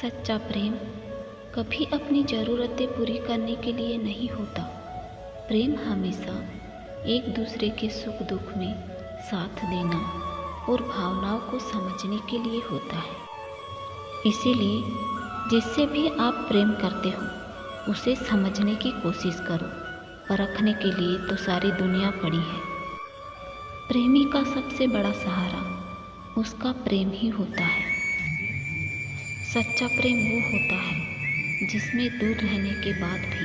सच्चा प्रेम कभी अपनी ज़रूरतें पूरी करने के लिए नहीं होता। प्रेम हमेशा एक दूसरे के सुख दुख में साथ देना और भावनाओं को समझने के लिए होता है। इसीलिए जिससे भी आप प्रेम करते हो उसे समझने की कोशिश करो। परखने के लिए तो सारी दुनिया पड़ी है। प्रेमी का सबसे बड़ा सहारा उसका प्रेम ही होता है। सच्चा प्रेम वो होता है जिसमें दूर रहने के बाद भी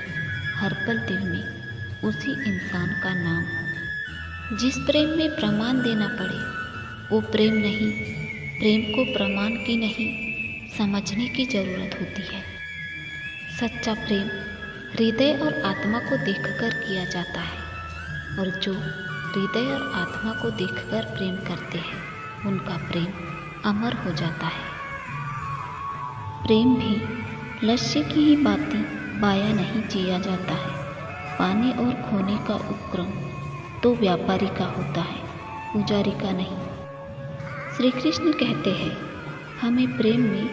हर पल दिल में उसी इंसान का नाम हो। जिस प्रेम में प्रमाण देना पड़े वो प्रेम नहीं, प्रेम को प्रमाण की नहीं समझने की ज़रूरत होती है। सच्चा प्रेम हृदय और आत्मा को देखकर किया जाता है और जो हृदय और आत्मा को देखकर प्रेम करते हैं उनका प्रेम अमर हो जाता है। प्रेम भी लक्ष्य की ही बातें बाया नहीं जिया जाता है। पाने और खोने का उपक्रम तो व्यापारी का होता है, पुजारी का नहीं। श्री कृष्ण कहते हैं हमें प्रेम में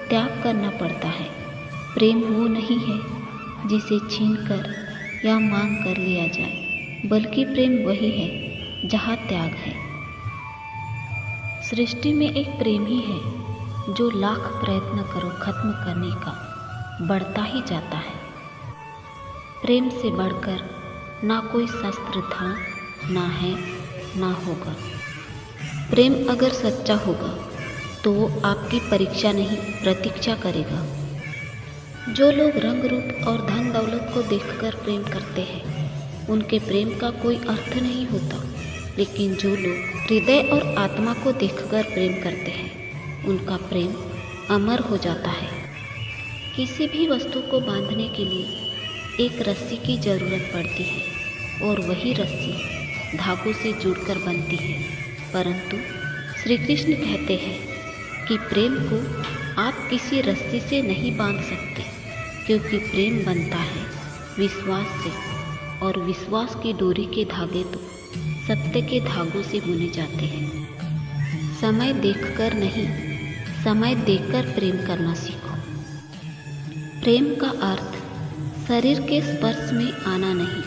त्याग करना पड़ता है। प्रेम वो नहीं है जिसे छीन कर या मांग कर लिया जाए, बल्कि प्रेम वही है जहाँ त्याग है। सृष्टि में एक प्रेम ही है जो लाख प्रयत्न करो खत्म करने का, बढ़ता ही जाता है। प्रेम से बढ़कर ना कोई शस्त्र था, ना है, ना होगा। प्रेम अगर सच्चा होगा तो वो आपकी परीक्षा नहीं प्रतीक्षा करेगा। जो लोग रंग रूप और धन दौलत को देखकर प्रेम करते हैं उनके प्रेम का कोई अर्थ नहीं होता, लेकिन जो लोग हृदय और आत्मा को देखकर प्रेम करते हैं उनका प्रेम अमर हो जाता है। किसी भी वस्तु को बांधने के लिए एक रस्सी की ज़रूरत पड़ती है और वही रस्सी धागों से जुड़कर बनती है, परंतु श्री कृष्ण कहते हैं कि प्रेम को आप किसी रस्सी से नहीं बांध सकते, क्योंकि प्रेम बनता है विश्वास से और विश्वास की डोरी के धागे तो सत्य के धागों से बुने जाते हैं। समय देखकर नहीं, समय देकर प्रेम करना सीखो। प्रेम का अर्थ शरीर के स्पर्श में आना नहीं,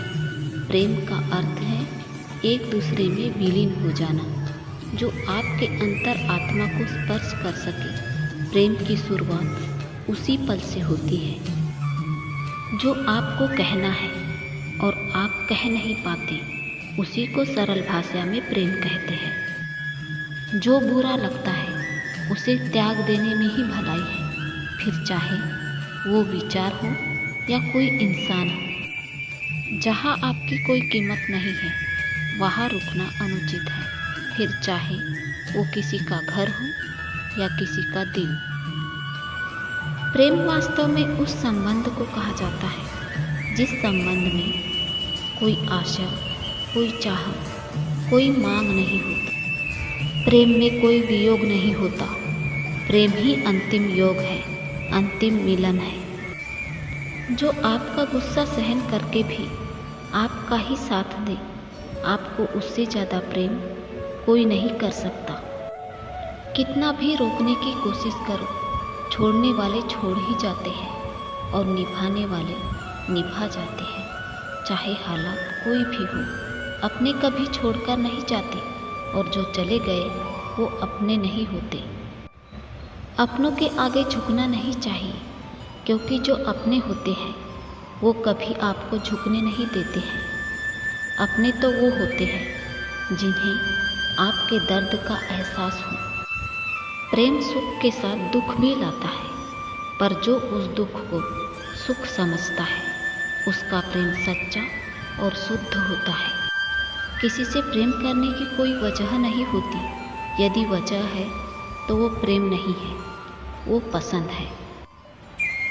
प्रेम का अर्थ है एक दूसरे में विलीन हो जाना, जो आपके अंतर आत्मा को स्पर्श कर सके। प्रेम की शुरुआत उसी पल से होती है। जो आपको कहना है और आप कह नहीं पाते उसी को सरल भाषा में प्रेम कहते हैं। जो बुरा लगता है उसे त्याग देने में ही भलाई है, फिर चाहे वो विचार हो या कोई इंसान हो। जहाँ आपकी कोई कीमत नहीं है वहाँ रुकना अनुचित है, फिर चाहे वो किसी का घर हो या किसी का दिल। प्रेम वास्तव में उस संबंध को कहा जाता है जिस संबंध में कोई आशा, कोई चाह, कोई मांग नहीं होती। प्रेम में कोई वियोग नहीं होता। प्रेम ही अंतिम योग है, अंतिम मिलन है। जो आपका गुस्सा सहन करके भी आपका ही साथ दे, आपको उससे ज़्यादा प्रेम कोई नहीं कर सकता। कितना भी रोकने की कोशिश करो, छोड़ने वाले छोड़ ही जाते हैं और निभाने वाले निभा जाते हैं। चाहे हालात कोई भी हो, अपने कभी छोड़कर नहीं जाते और जो चले गए वो अपने नहीं होते। अपनों के आगे झुकना नहीं चाहिए, क्योंकि जो अपने होते हैं वो कभी आपको झुकने नहीं देते हैं। अपने तो वो होते हैं जिन्हें आपके दर्द का एहसास हो। प्रेम सुख के साथ दुख भी लाता है, पर जो उस दुख को सुख समझता है उसका प्रेम सच्चा और शुद्ध होता है। किसी से प्रेम करने की कोई वजह नहीं होती। यदि वजह है तो वो प्रेम नहीं है, वो पसंद है।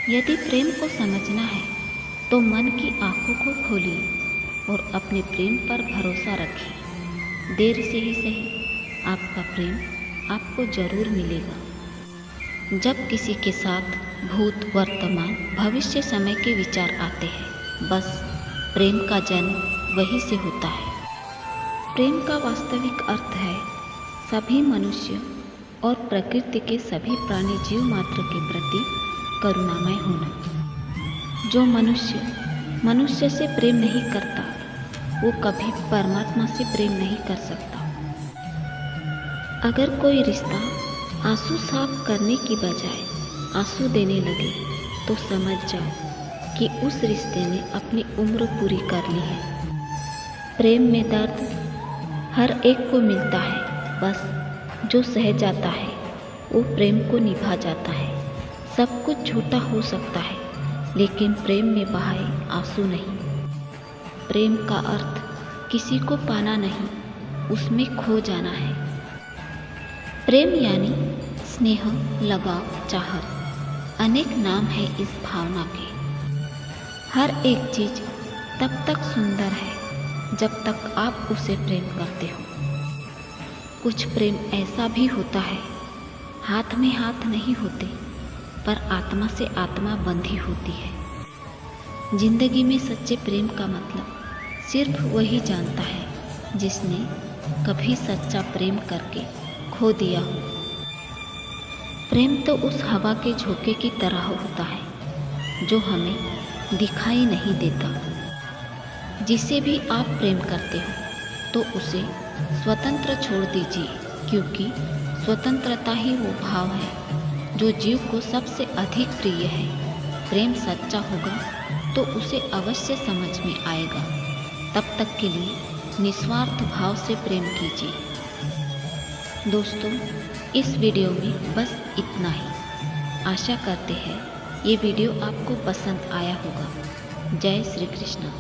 यदि प्रेम को समझना है तो मन की आंखों को खोलिए और अपने प्रेम पर भरोसा रखिए। देर से ही सही आपका प्रेम आपको जरूर मिलेगा। जब किसी के साथ भूत, वर्तमान, भविष्य समय के विचार आते हैं, बस प्रेम का जन्म वही से होता है। प्रेम का वास्तविक अर्थ है सभी मनुष्य और प्रकृति के सभी प्राणी जीव मात्र के प्रति करुणामय होना। जो मनुष्य से प्रेम नहीं करता वो कभी परमात्मा से प्रेम नहीं कर सकता। अगर कोई रिश्ता आंसू साफ करने की बजाय आंसू देने लगे तो समझ जाओ कि उस रिश्ते ने अपनी उम्र पूरी कर ली है। प्रेम में दर्द हर एक को मिलता है, बस जो सह जाता है वो प्रेम को निभा जाता है। सब कुछ झूठा हो सकता है लेकिन प्रेम में बहाए आंसू नहीं। प्रेम का अर्थ किसी को पाना नहीं, उसमें खो जाना है। प्रेम यानी स्नेह, लगाव, चाहत, अनेक नाम है इस भावना के। हर एक चीज तब तक सुंदर है जब तक आप उसे प्रेम करते हो। कुछ प्रेम ऐसा भी होता है, हाथ में हाथ नहीं होते पर आत्मा से आत्मा बंधी होती है। जिंदगी में सच्चे प्रेम का मतलब सिर्फ वही जानता है जिसने कभी सच्चा प्रेम करके खो दिया हो। प्रेम तो उस हवा के झोंके की तरह होता है जो हमें दिखाई नहीं देता। जिसे भी आप प्रेम करते हो तो उसे स्वतंत्र छोड़ दीजिए, क्योंकि स्वतंत्रता ही वो भाव है जो जीव को सबसे अधिक प्रिय है। प्रेम सच्चा होगा तो उसे अवश्य समझ में आएगा। तब तक के लिए निस्वार्थ भाव से प्रेम कीजिए। दोस्तों, इस वीडियो में बस इतना ही। आशा करते हैं ये वीडियो आपको पसंद आया होगा। जय श्री कृष्ण।